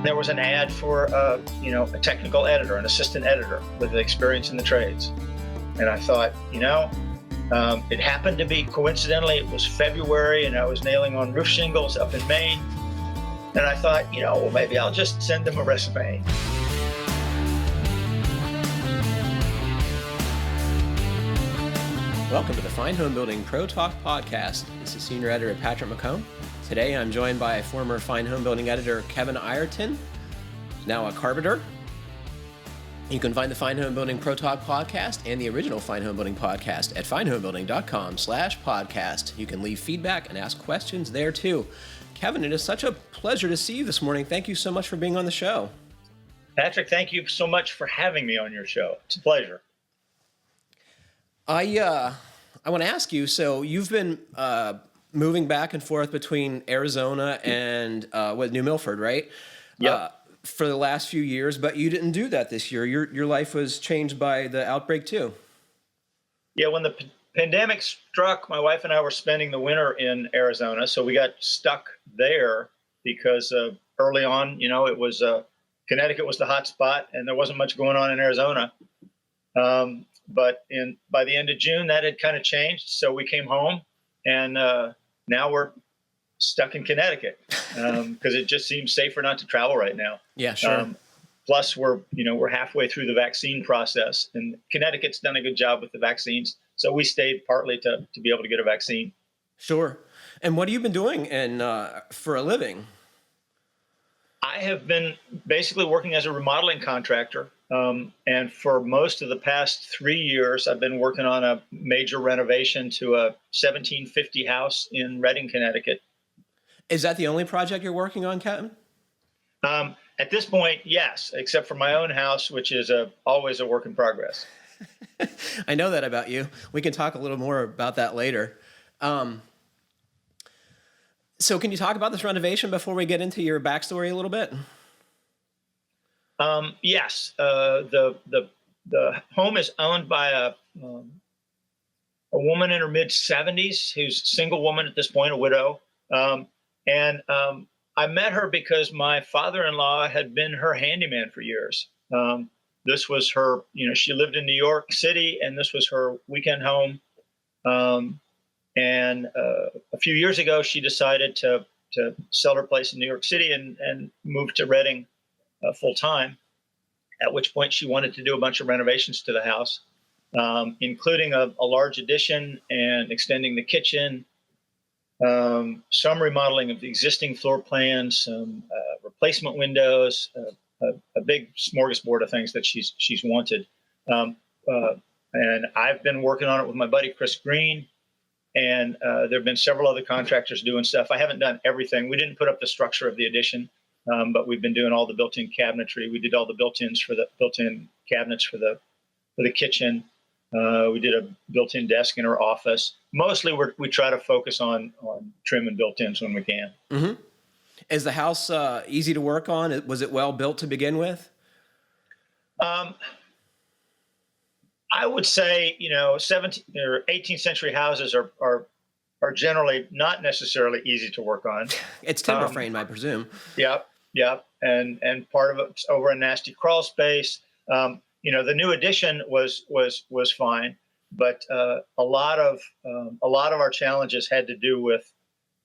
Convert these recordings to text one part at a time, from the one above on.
there was an ad for a technical editor, an assistant editor with experience in the trades. And I thought, it happened to be, coincidentally, it was February and I was nailing on roof shingles up in Maine. And I thought, well, maybe I'll just send them a resume. Welcome to the Fine Homebuilding Pro Talk podcast. This is Senior Editor Patrick McComb. Today I'm joined by former Fine Homebuilding editor Kevin Ireton, now a Carpenter. You can find the Fine Homebuilding Pro Talk podcast and the original Fine Homebuilding podcast at finehomebuilding.com/podcast. You can leave feedback and ask questions there too. Kevin, it is such a pleasure to see you this morning. Thank you so much for being on the show. Patrick, thank you so much for having me on your show. It's a pleasure. I want to ask you, so you've been moving back and forth between Arizona and New Milford, right? Yeah. For the last few years, but you didn't do that this year. Your life was changed by the outbreak too. Yeah, when the pandemic struck, my wife and I were spending the winter in Arizona, so we got stuck there because early on, it was Connecticut was the hot spot, and there wasn't much going on in Arizona. But by the end of June, that had kind of changed. So we came home, and now we're stuck in Connecticut because it just seems safer not to travel right now. Yeah, sure. Plus, we're halfway through the vaccine process, and Connecticut's done a good job with the vaccines. So we stayed partly to be able to get a vaccine. Sure. And what have you been doing for a living? I have been basically working as a remodeling contractor. And for most of the past 3 years, I've been working on a major renovation to a 1750 house in Reading, Connecticut. Is that the only project you're working on, Kevin? At this point, yes, except for my own house, which is always a work in progress. I know that about you. We can talk a little more about that later. So can you talk about this renovation before we get into your backstory a little bit? Yes. The home is owned by a woman in her mid-70s who's a single woman at this point, a widow. And I met her because my father-in-law had been her handyman for years. This was her, she lived in New York City, and this was her weekend home. And a few years ago, she decided to sell her place in New York City and move to Reading full time, at which point she wanted to do a bunch of renovations to the house, including a large addition and extending the kitchen, some remodeling of the existing floor plans, some replacement windows, a big smorgasbord of things that she's wanted. And I've been working on it with my buddy Chris Green, and there have been several other contractors doing stuff. I haven't done everything. We didn't put up the structure of the addition. But we've been doing all the built-in cabinetry. We did all the built-ins for the built-in cabinets for the kitchen. We did a built-in desk in our office. Mostly, we try to focus on trim and built-ins when we can. Mm-hmm. Is the house easy to work on? Was it well built to begin with? I would say 17th or 18th century houses are generally not necessarily easy to work on. It's timber frame, I presume. Yep. And part of it's over a nasty crawl space. The new addition was fine, but a lot of our challenges had to do with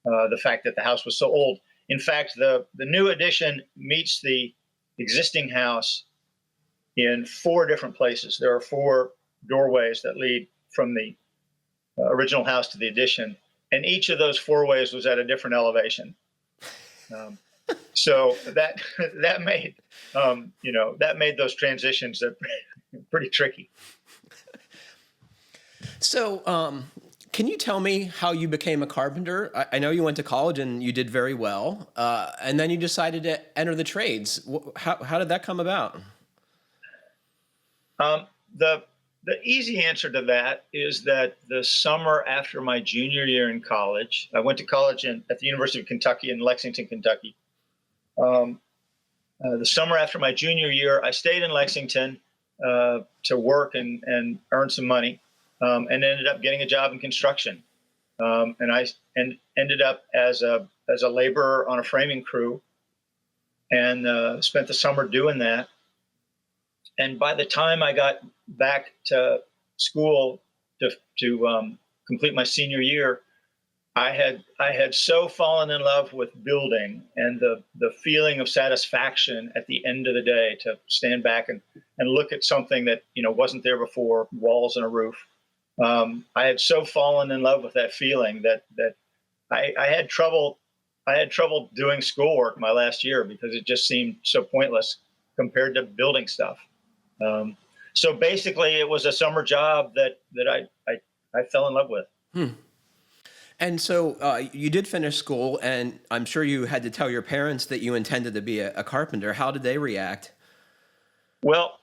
the fact that the house was so old. In fact, the new addition meets the existing house in 4 different places. There are 4 doorways that lead from the original house to the addition, and each of those 4 ways was at a different elevation. So that made those transitions pretty tricky. So, can you tell me how you became a carpenter? I know you went to college and you did very well, and then you decided to enter the trades. How did that come about? The easy answer to that is that the summer after my junior year in college, I went to college at the University of Kentucky in Lexington, Kentucky. The summer after my junior year, I stayed in Lexington to work and earn some money, and ended up getting a job in construction. And I ended up as a laborer on a framing crew. and spent the summer doing that. And by the time I got back to school to complete my senior year, I had so fallen in love with building and the feeling of satisfaction at the end of the day to stand back and look at something that wasn't there before, walls and a roof. I had so fallen in love with that feeling that I had trouble doing schoolwork my last year because it just seemed so pointless compared to building stuff. So basically, it was a summer job that I fell in love with. And so you did finish school, and I'm sure you had to tell your parents that you intended to be a carpenter. How did they react? Well,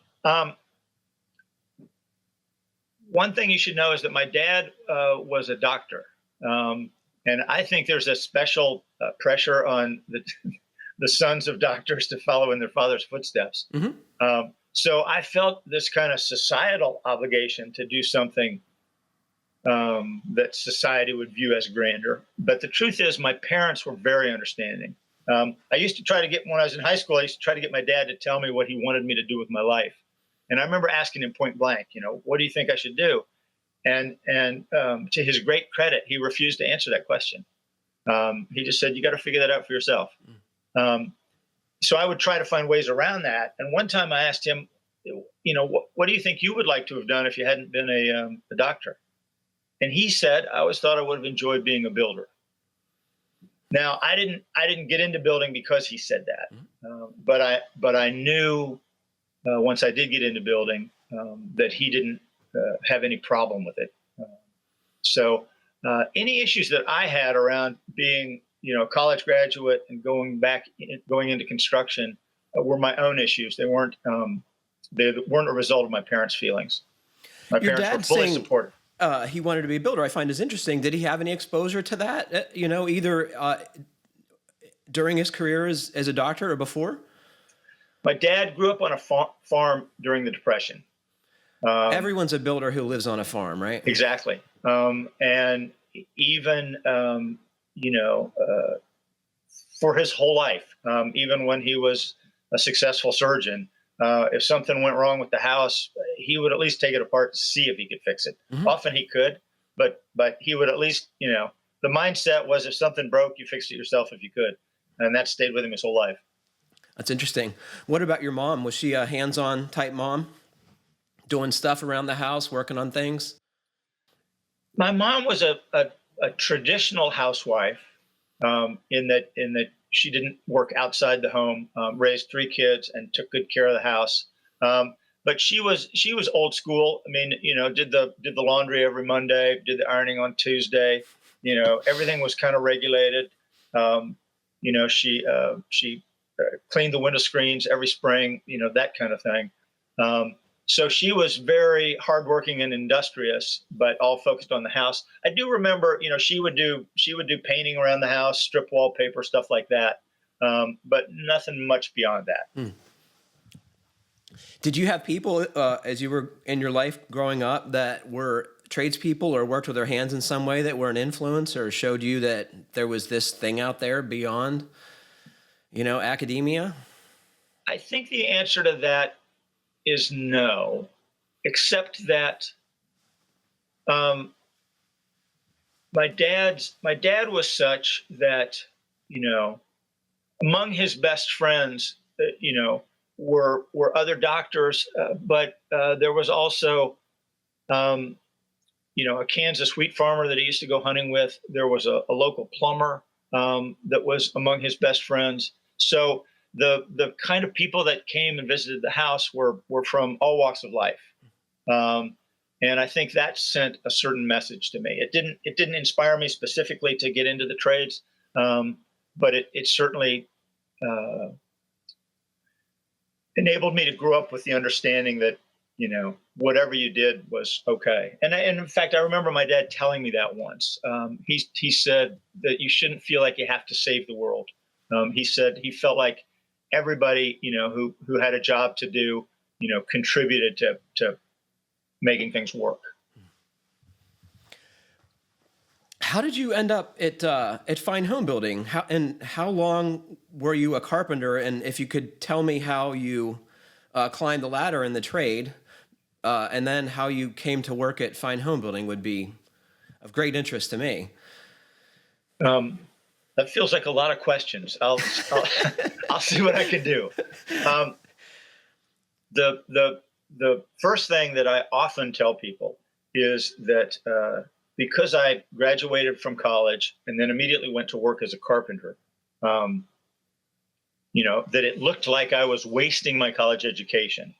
one thing you should know is that my dad was a doctor. And I think there's a special pressure on the sons of doctors to follow in their father's footsteps. Mm-hmm. So I felt this kind of societal obligation to do something that society would view as grander. But the truth is, my parents were very understanding. I used to try to get, when I was in high school, I used to try to get my dad to tell me what he wanted me to do with my life. And I remember asking him point blank, what do you think I should do? And to his great credit, he refused to answer that question. He just said, you got to figure that out for yourself. So I would try to find ways around that. And one time I asked him, what do you think you would like to have done if you hadn't been a doctor? And he said, I always thought I would have enjoyed being a builder. Now, I didn't get into building because he said that. But I knew once I did get into building that he didn't have any problem with it. So any issues that I had around being, a college graduate and going into construction were my own issues. They weren't a result of my parents' feelings. My Your parents were fully supportive. He wanted to be a builder. I find this interesting. Did he have any exposure to that? Either during his career as a doctor or before? My dad grew up on a farm during the Depression. Everyone's a builder who lives on a farm, right? Exactly. And even, for his whole life, even when he was a successful surgeon, if something went wrong with the house, he would at least take it apart to see if he could fix it. Mm-hmm. Often he could, but he would at least, the mindset was if something broke, you fixed it yourself if you could. And that stayed with him his whole life. That's interesting. What about your mom? Was she a hands-on type mom? Doing stuff around the house, working on things? My mom was a traditional housewife in that she didn't work outside the home, raised 3 kids, and took good care of the house. But she was old school. I mean, did the laundry every Monday, did the ironing on Tuesday. Everything was kind of regulated. She cleaned the window screens every spring. That kind of thing. So she was very hardworking and industrious, but all focused on the house. I do remember, she would do painting around the house, strip wallpaper, stuff like that, but nothing much beyond that. Did you have people as you were in your life growing up that were tradespeople or worked with their hands in some way that were an influence or showed you that there was this thing out there beyond, academia? I think the answer to that is no, except that my dad was such that, among his best friends, were other doctors, but there was also, a Kansas wheat farmer that he used to go hunting with. There was a local plumber that was among his best friends. So the kind of people that came and visited the house were from all walks of life. And I think that sent a certain message to me. It didn't inspire me specifically to get into the trades, but it certainly enabled me to grow up with the understanding that, whatever you did was okay. And in fact, I remember my dad telling me that once. He said that you shouldn't feel like you have to save the world. He said he felt like everybody, who had a job to do, contributed to making things work. How did you end up at Fine Homebuilding? How long were you a carpenter? And if you could tell me how you climbed the ladder in the trade, and then how you came to work at Fine Homebuilding would be of great interest to me. That feels like a lot of questions. I'll I'll see what I can do. The first thing that I often tell people is that because I graduated from college and then immediately went to work as a carpenter, that it looked like I was wasting my college education.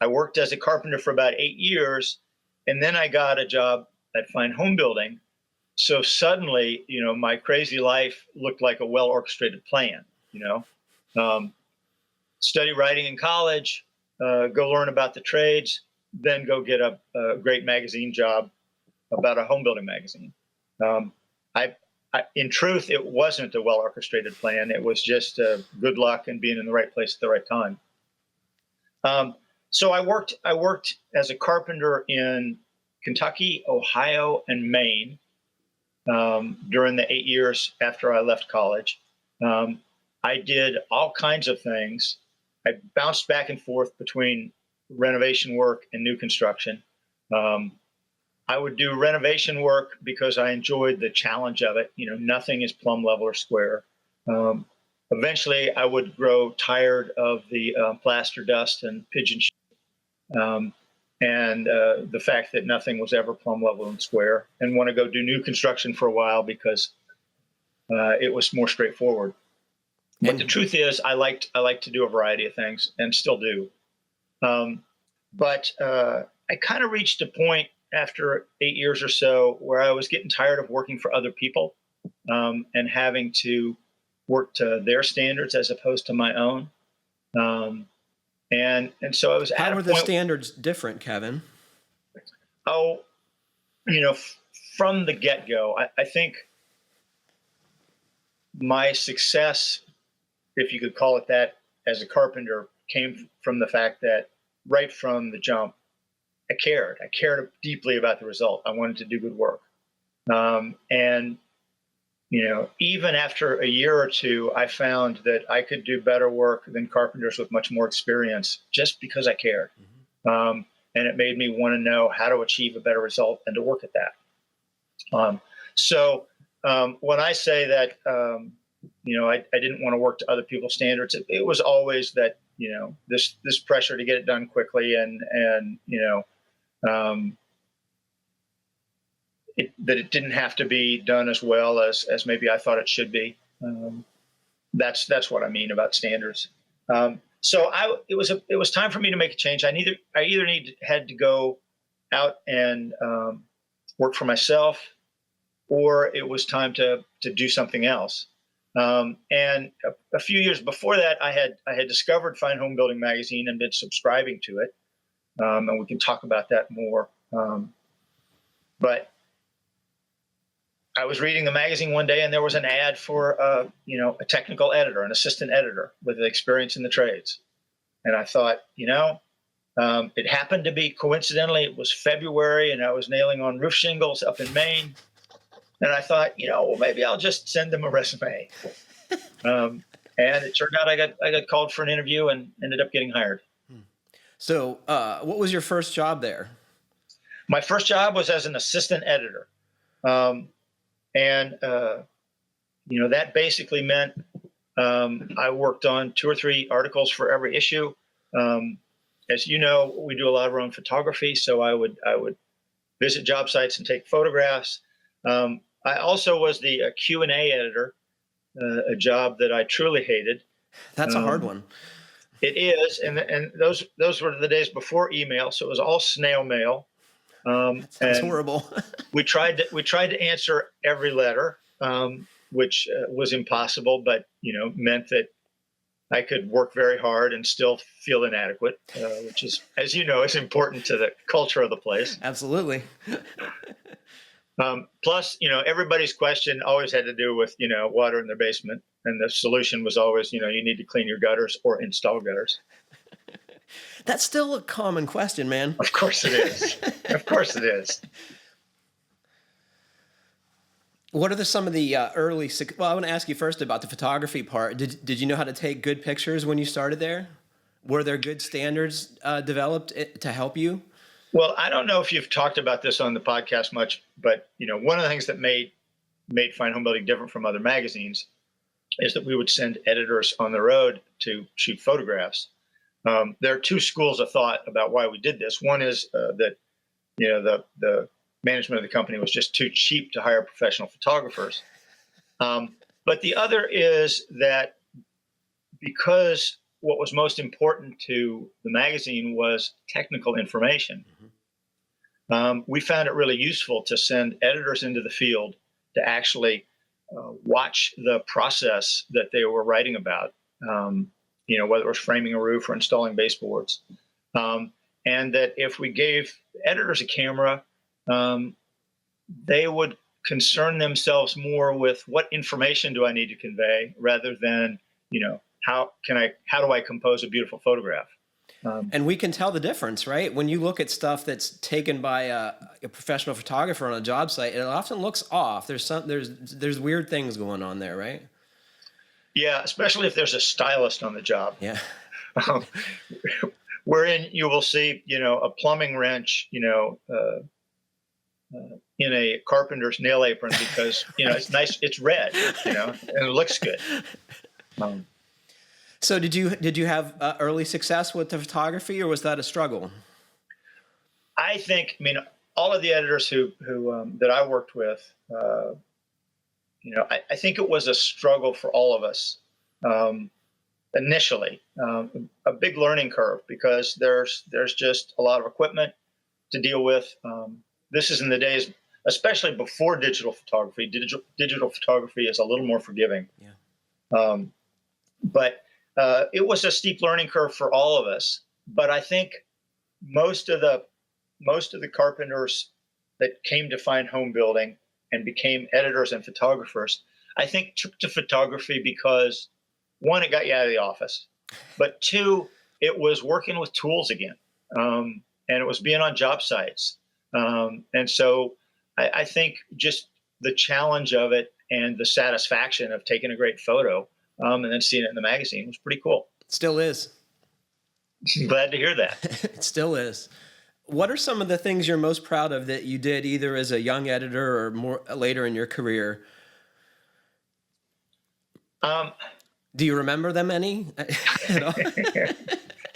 I worked as a carpenter for about 8 years, and then I got a job at Fine Homebuilding. So suddenly, my crazy life looked like a well-orchestrated plan. Study writing in college, go learn about the trades, then go get a great magazine job about a home building magazine. In truth, it wasn't a well-orchestrated plan. It was just good luck and being in the right place at the right time. So I worked as a carpenter in Kentucky, Ohio, and Maine during the 8 years after I left college. I did all kinds of things. I bounced back and forth between renovation work and new construction. I would do renovation work because I enjoyed the challenge of it. Nothing is plumb, level, or square. Eventually, I would grow tired of the plaster dust and pigeon shit, and the fact that nothing was ever plumb, level, and square, and want to go do new construction for a while because it was more straightforward. But the truth is, I like to do a variety of things and still do. But I kind of reached a point after 8 years or so where I was getting tired of working for other people and having to work to their standards as opposed to my own. And so I was at a point. How are the standards different, Kevin? Oh, from the get-go, I think my success, if you could call it that, as a carpenter, came from the fact that right from the jump, I cared. I cared deeply about the result. I wanted to do good work. And even after a year or two, I found that I could do better work than carpenters with much more experience just because I cared. And it made me want to know how to achieve a better result and to work at that. So when I say that, I didn't want to work to other people's standards, it was always that, this pressure to get it done quickly and that it didn't have to be done as well as maybe I thought it should be. That's what I mean about standards. So it was time for me to make a change. I either had to go out and work for myself, or it was time to do something else. And a few years before that, I had discovered Fine Homebuilding magazine and been subscribing to it. And we can talk about that more. But I was reading the magazine one day, and there was an ad for a technical editor, an assistant editor with experience in the trades. And I thought, it happened to be, coincidentally, it was February, and I was nailing on roof shingles up in Maine. And I thought, maybe I'll just send them a resume. And it turned out I got called for an interview and ended up getting hired. So what was your first job there? My first job was as an assistant editor. That basically meant I worked on 2 or 3 articles for every issue. As you know, we do a lot of our own photography, so I would visit job sites and take photographs. I also was the Q&A editor, a job that I truly hated. That's a hard one. It is, and those were the days before email, so it was all snail mail. That's horrible. we tried to answer every letter, which was impossible, but meant that I could work very hard and still feel inadequate, which is, as you know, is important to the culture of the place. Absolutely. Plus, everybody's question always had to do with water in their basement, and the solution was always you need to clean your gutters or install gutters. That's still a common question, man. Of course it is. Of course it is. What are some of the early? Well, I want to ask you first about the photography part. Did you know how to take good pictures when you started there? Were there good standards developed to help you? Well, I don't know if you've talked about this on the podcast much, but one of the things that made Fine Home Building different from other magazines is that we would send editors on the road to shoot photographs. There are two schools of thought about why we did this. One is that the management of the company was just too cheap to hire professional photographers. But the other is that because what was most important to the magazine was technical information, we found it really useful to send editors into the field to actually watch the process that they were writing about, whether it was framing a roof or installing baseboards. And that if we gave editors a camera, they would concern themselves more with what information do I need to convey rather than, how do I compose a beautiful photograph? And we can tell the difference, right? When you look at stuff that's taken by a professional photographer on a job site, it often looks off. There's weird things going on there, right? Yeah, especially if there's a stylist on the job. Yeah. Wherein you will see, a plumbing wrench, in a carpenter's nail apron because, it's nice, it's red, and it looks good. So did you have early success with the photography, or was that a struggle? I think, all of the editors who that I worked with, I think it was a struggle for all of us initially, a big learning curve because there's just a lot of equipment to deal with. This is in the days, especially before digital photography. Digital photography is a little more forgiving. Yeah. But it was a steep learning curve for all of us. But I think most of the carpenters that came to Fine Home Building and became editors and photographers, I think took to photography because, one, it got you out of the office, but two, it was working with tools again, and it was being on job sites. And so I think just the challenge of it and the satisfaction of taking a great photo and then seeing it in the magazine was pretty cool. Still is. Glad to hear that. It still is. What are some of the things you're most proud of that you did either as a young editor or more later in your career? Do you remember them any?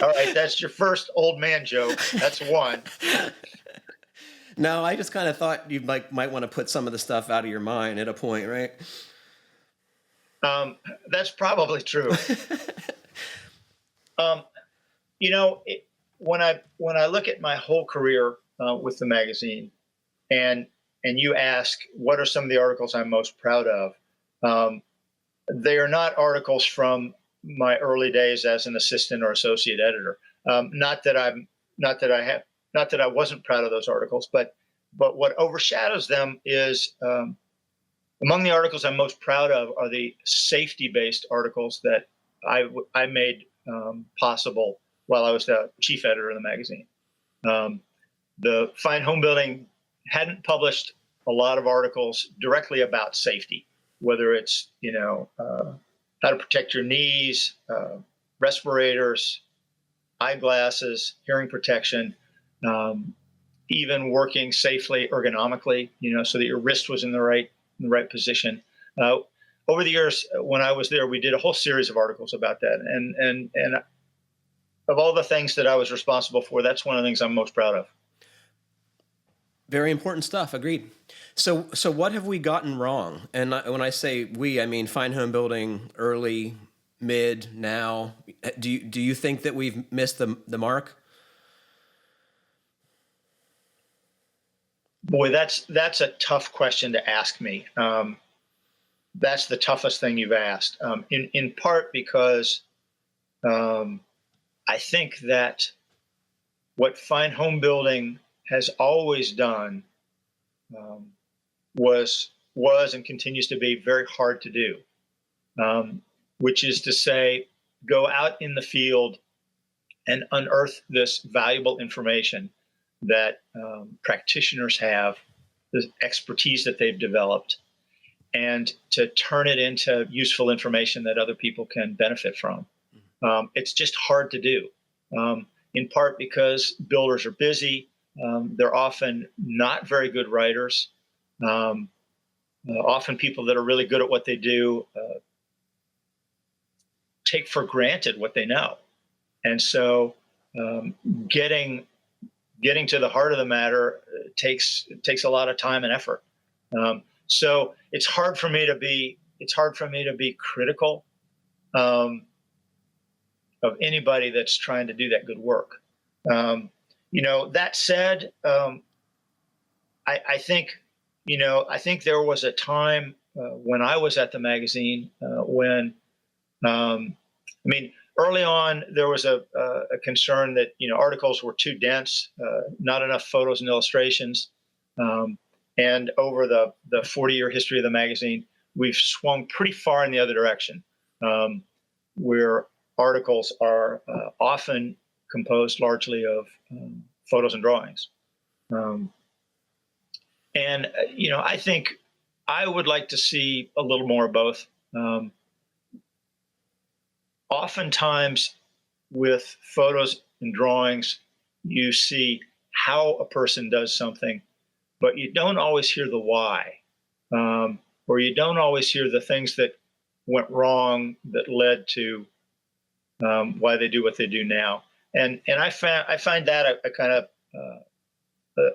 All right, that's your first old man joke. That's one. No, I just kind of thought you might want to put some of the stuff out of your mind at a point, right? That's probably true. When I look at my whole career with the magazine, and you ask what are some of the articles I'm most proud of, they are not articles from my early days as an assistant or associate editor. Not that I wasn't proud of those articles, but what overshadows them is among the articles I'm most proud of are the safety-based articles that I made possible while I was the chief editor of the magazine. The Fine Home Building hadn't published a lot of articles directly about safety, whether it's how to protect your knees, respirators, eyeglasses, hearing protection, even working safely ergonomically, so that your wrist was in the right position. Over the years, when I was there, we did a whole series of articles about that. And of all the things that I was responsible for, that's one of the things I'm most proud of. Very important stuff. Agreed. So what have we gotten wrong? And when I say we, I mean Fine Home Building, early, mid, now. Do you think that we've missed the mark? Boy, that's a tough question to ask me. That's the toughest thing you've asked, in part because I think that what Fine Home Building has always done was and continues to be very hard to do, which is to say, go out in the field and unearth this valuable information that practitioners have, the expertise that they've developed, and to turn it into useful information that other people can benefit from. It's just hard to do, in part because builders are busy. They're often not very good writers. Often people that are really good at what they do take for granted what they know. And so getting to the heart of the matter takes a lot of time and effort. So it's hard for me to be critical of anybody that's trying to do that good work. That said, I think there was a time when I was at the magazine when early on there was a concern that articles were too dense, not enough photos and illustrations. And over the 40-year history of the magazine, we've swung pretty far in the other direction, where articles are often composed largely of photos and drawings. I think I would like to see a little more of both. Oftentimes with photos and drawings, you see how a person does something, but you don't always hear the why, or you don't always hear the things that went wrong that led to why they do what they do now. And I find that a kind of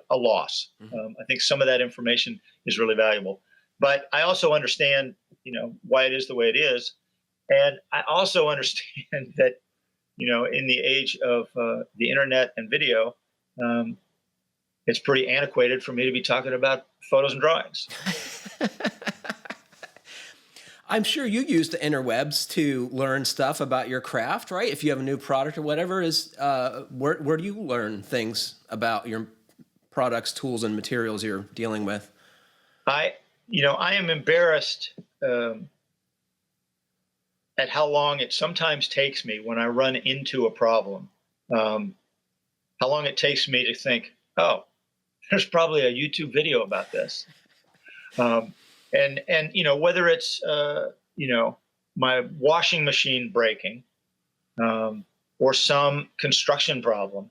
a loss. I think some of that information is really valuable, but I also understand why it is the way it is. And I also understand that, in the age of the internet and video, it's pretty antiquated for me to be talking about photos and drawings. I'm sure you use the interwebs to learn stuff about your craft, right? If you have a new product or whatever, where do you learn things about your products, tools, and materials you're dealing with? I am embarrassed at how long it sometimes takes me when I run into a problem, how long it takes me to think, oh, there's probably a YouTube video about this. And whether it's, my washing machine breaking, or some construction problem,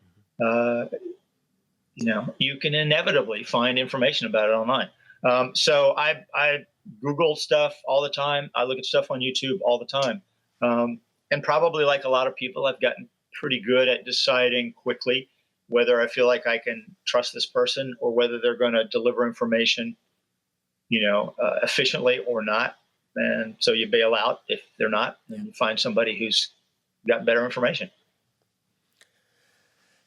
you can inevitably find information about it online. So I Google stuff all the time. I look at stuff on YouTube all the time. And probably like a lot of people, I've gotten pretty good at deciding quickly whether I feel like I can trust this person or whether they're going to deliver information, efficiently or not. And so you bail out if they're not, and you find somebody who's got better information.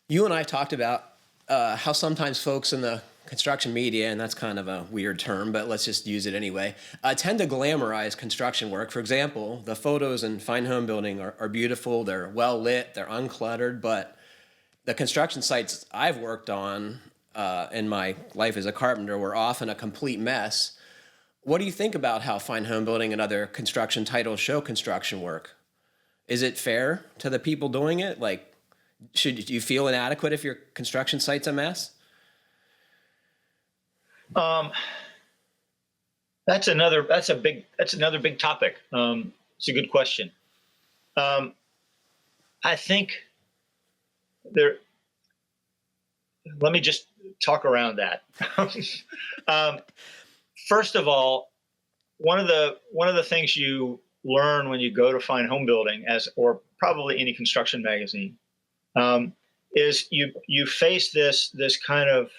You and I talked about how sometimes folks in the construction media, and that's kind of a weird term, but let's just use it anyway, tend to glamorize construction work. For example, the photos in Fine Homebuilding are beautiful, they're well lit, they're uncluttered, but the construction sites I've worked on in my life as a carpenter were often a complete mess. What do you think about how Fine Homebuilding and other construction titles show construction work? Is it fair to the people doing it? Like, should you feel inadequate if your construction site's a mess? That's another big topic. It's a good question. I think let me just talk around that. First of all, one of the things you learn when you go to Fine Homebuilding, or probably any construction magazine, is you face this kind of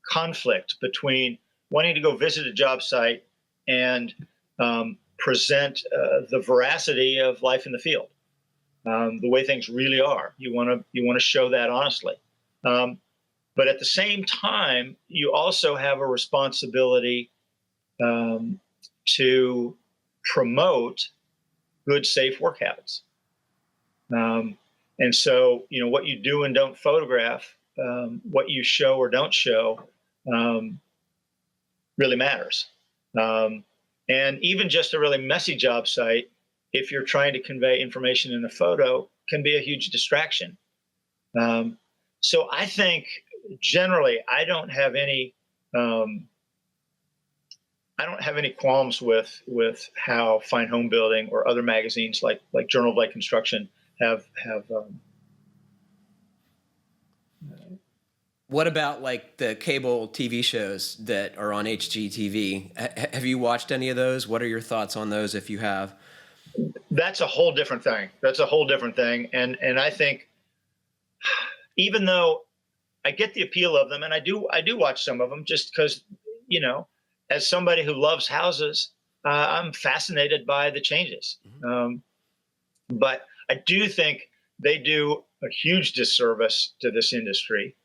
conflict between wanting to go visit a job site and present the veracity of life in the field, the way things really are. You want to show that honestly, but at the same time, you also have a responsibility to promote good, safe work habits. And so, what you do and don't photograph, what you show or don't show, really matters. And even just a really messy job site, if you're trying to convey information in a photo, can be a huge distraction. So I think generally I don't have any I don't have any qualms with how Fine Home Building or other magazines like Journal of Light Construction have What about like the cable TV shows that are on HGTV? Have you watched any of those? What are your thoughts on those if you have? That's a whole different thing. That's a whole different thing. And I think even though I get the appeal of them, and I do watch some of them just because, you know, as somebody who loves houses, I'm fascinated by the changes. But I do think they do a huge disservice to this industry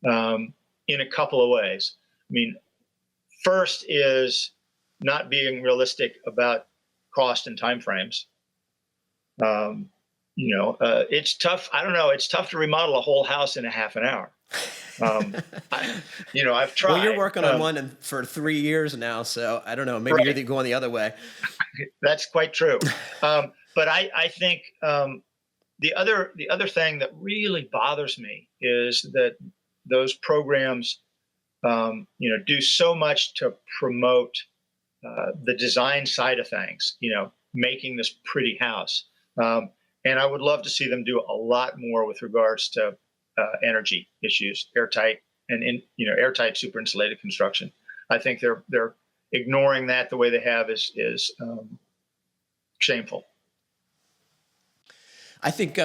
in a couple of ways. I mean, first is not being realistic about cost and timeframes. It's tough. I don't know. It's tough to remodel a whole house in a half an hour. I've tried. Well, you're working on one for 3 years now, so I don't know. Maybe right. you're going the other way. That's quite true. But I think the other thing that really bothers me is that those programs, do so much to promote the design side of things. Making this pretty house. And I would love to see them do a lot more with regards to energy issues, airtight airtight super insulated construction. I think they're ignoring that the way they have is shameful. I think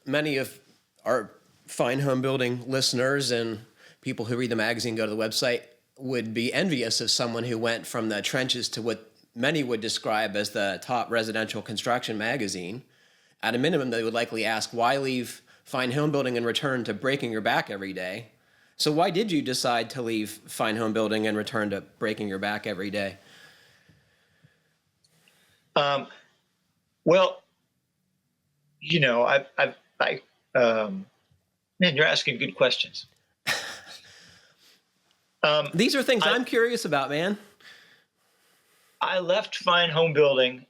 many of our Fine Home Building listeners and people who read the magazine, go to the website, would be envious of someone who went from the trenches to what many would describe as the top residential construction magazine. At a minimum, they would likely ask, why leave Fine Home Building and return to breaking your back every day? So why did you decide to leave Fine Home Building and return to breaking your back every day? Well, man, you're asking good questions. These are things I'm curious about, man. I left Fine Home Building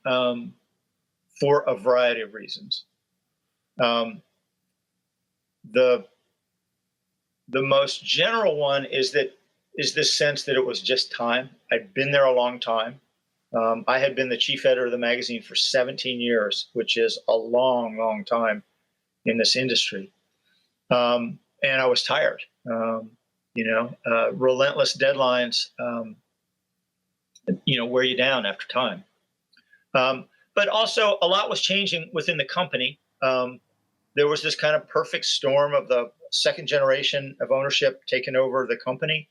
for a variety of reasons. The most general one is this sense that it was just time. I'd been there a long time. I had been the chief editor of the magazine for 17 years, which is a long, long time in this industry. And I was tired. Relentless deadlines, wear you down after time. But also a lot was changing within the company. There was this kind of perfect storm of the second generation of ownership taking over the company.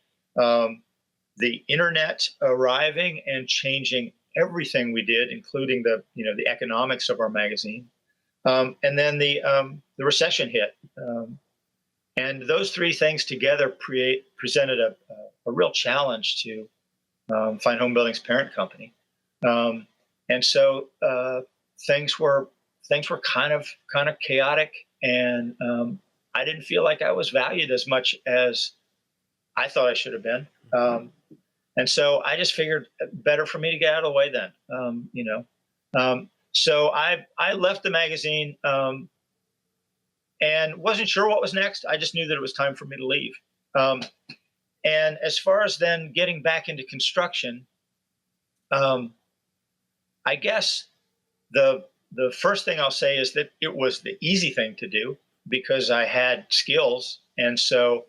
The internet arriving and changing everything we did, including the economics of our magazine. And then the recession hit. And those three things together presented a real challenge to Fine Home Building's parent company. And so things were kind of chaotic, and I didn't feel like I was valued as much as I thought I should have been. And so I just figured better for me to get out of the way then. So I left the magazine and wasn't sure what was next. I just knew that it was time for me to leave. And as far as then getting back into construction, I guess the first thing I'll say is that it was the easy thing to do because I had skills. And so,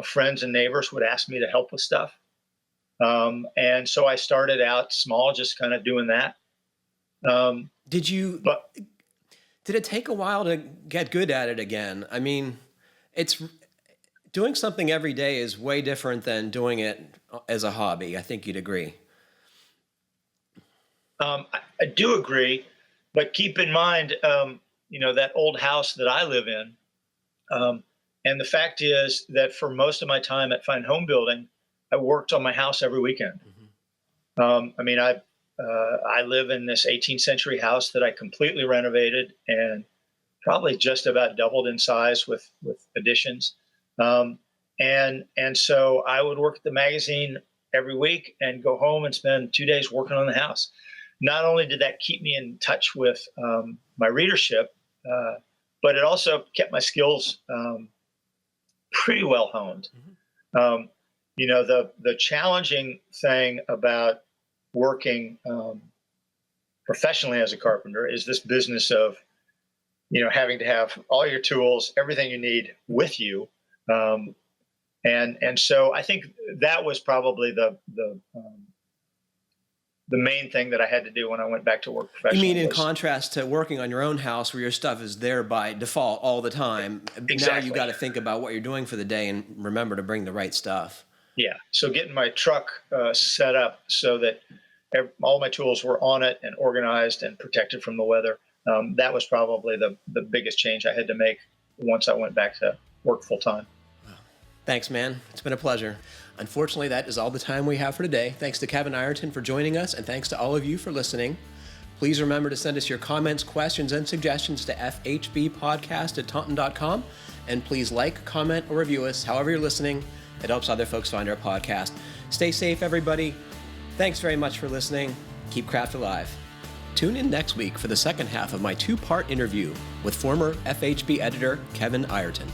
friends and neighbors would ask me to help with stuff. And so I started out small, just kind of doing that. Did it take a while to get good at it again? I mean, it's doing something every day is way different than doing it as a hobby. I think you'd agree. I do agree, but keep in mind, that old house that I live in. And the fact is that for most of my time at Fine Home Building, I worked on my house every weekend. Mm-hmm. I live in this 18th century house that I completely renovated and probably just about doubled in size with additions. And so I would work at the magazine every week and go home and spend 2 days working on the house. Not only did that keep me in touch with my readership, but it also kept my skills pretty well honed. Mm-hmm. The challenging thing about working professionally as a carpenter is this business of, having to have all your tools, everything you need with you. And so I think that was probably the main thing that I had to do when I went back to work professionally. You mean in contrast to working on your own house where your stuff is there by default all the time? Exactly. Now you got to think about what you're doing for the day and remember to bring the right stuff. Yeah. So getting my truck set up so that all my tools were on it and organized and protected from the weather. That was probably the biggest change I had to make once I went back to work full time. Thanks, man. It's been a pleasure. Unfortunately, that is all the time we have for today. Thanks to Kevin Ireton for joining us, and thanks to all of you for listening. Please remember to send us your comments, questions, and suggestions to fhbpodcast@taunton.com. And please like, comment, or review us however you're listening. It helps other folks find our podcast. Stay safe, everybody. Thanks very much for listening. Keep craft alive. Tune in next week for the second half of my two-part interview with former FHB editor Kevin Ireton.